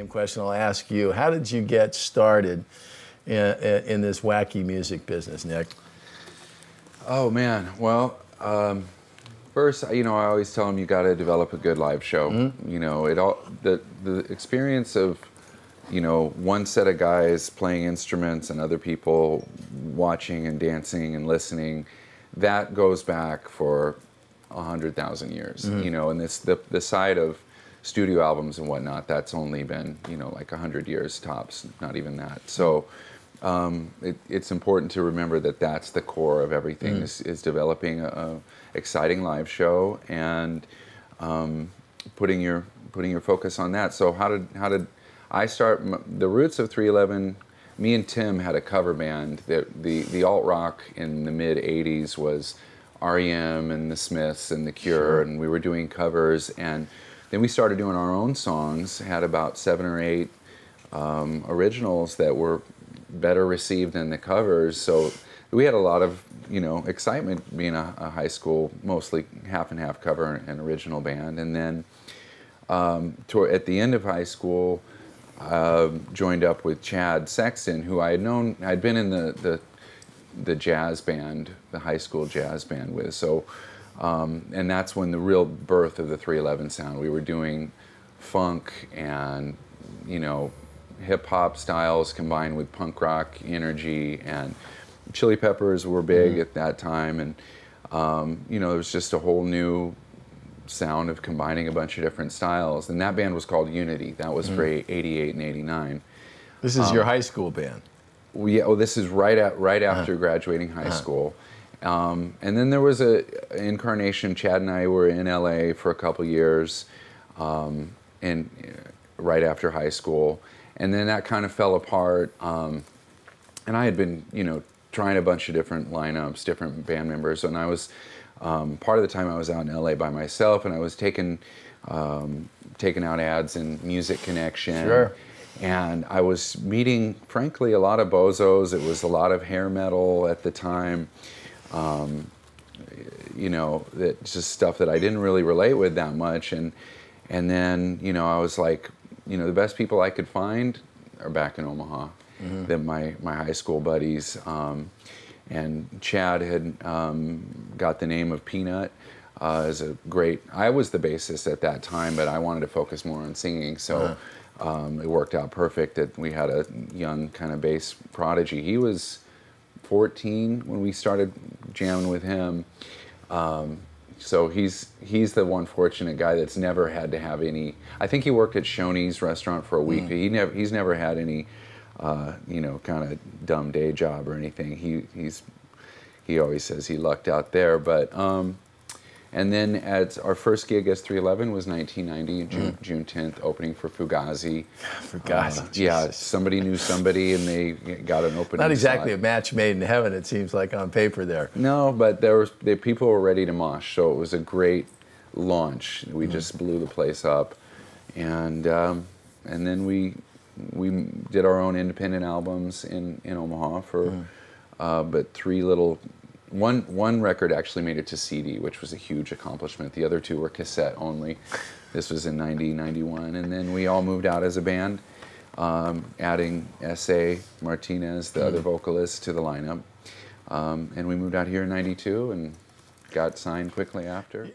question I'll ask you. How did you get started in this wacky music business, Nick? Oh man, well, first, I always tell them you got to develop a good live show. The experience of, one set of guys playing instruments and other people watching and dancing and listening, that goes back for 100,000 years. And the side of studio albums and whatnot, that's only been, like 100 years tops, not even that. So it's important to remember that that's the core of everything, is developing a exciting live show and putting your focus on that. So how did I start? The roots of 311, me and Tim had a cover band. The alt rock in the mid 80s was REM and the Smiths and the Cure, and we were doing covers, and then we started doing our own songs, had about 7 or 8 originals that were better received than the covers. So we had a lot of excitement being a high school, mostly half and half cover and original band. And then at the end of high school, joined up with Chad Sexton, who I had known. I'd been in the jazz band, the high school jazz band with. So and that's when the real birth of the 311 sound. We were doing funk and hip hop styles combined with punk rock energy, and Chili Peppers were big at that time, and it was just a whole new sound of combining a bunch of different styles. And that band was called Unity. That was for 88 and 89. This is your high school band? This is right after graduating high school. And then there was a incarnation. Chad and I were in LA for a couple years, and right after high school. And then that kind of fell apart. And I had been, trying a bunch of different lineups, different band members. And I was, part of the time I was out in LA by myself, and I was taking out ads in Music Connection. Sure. And I was meeting, frankly, a lot of bozos. It was a lot of hair metal at the time. That's just stuff that I didn't really relate with that much. And then, I was like, the best people I could find are back in Omaha. That my high school buddies, and Chad had got the name of Peanut as a great. I was the bassist at that time, but I wanted to focus more on singing, so it worked out perfect that we had a young kind of bass prodigy. He was 14 when we started jamming with him. So he's the one fortunate guy that's never had to have any. I think he worked at Shoney's restaurant for a week. He's never had any, kind of dumb day job or anything. He always says he lucked out there. But and then at our first gig as 311 was 1990, June 10th, opening for Fugazi. Fugazi. Yeah, somebody knew somebody, and they got an opening. Not exactly slot. a match made in heaven, it seems like on paper there. No, but people were ready to mosh, so it was a great launch. We just blew the place up, and then we did our own independent albums in Omaha for, but one record actually made it to CD, which was a huge accomplishment. The other 2 were cassette only. This was in 90, 91. And then we all moved out as a band, adding S.A. Martinez, the other vocalist, to the lineup. And we moved out here in 92 and got signed quickly after.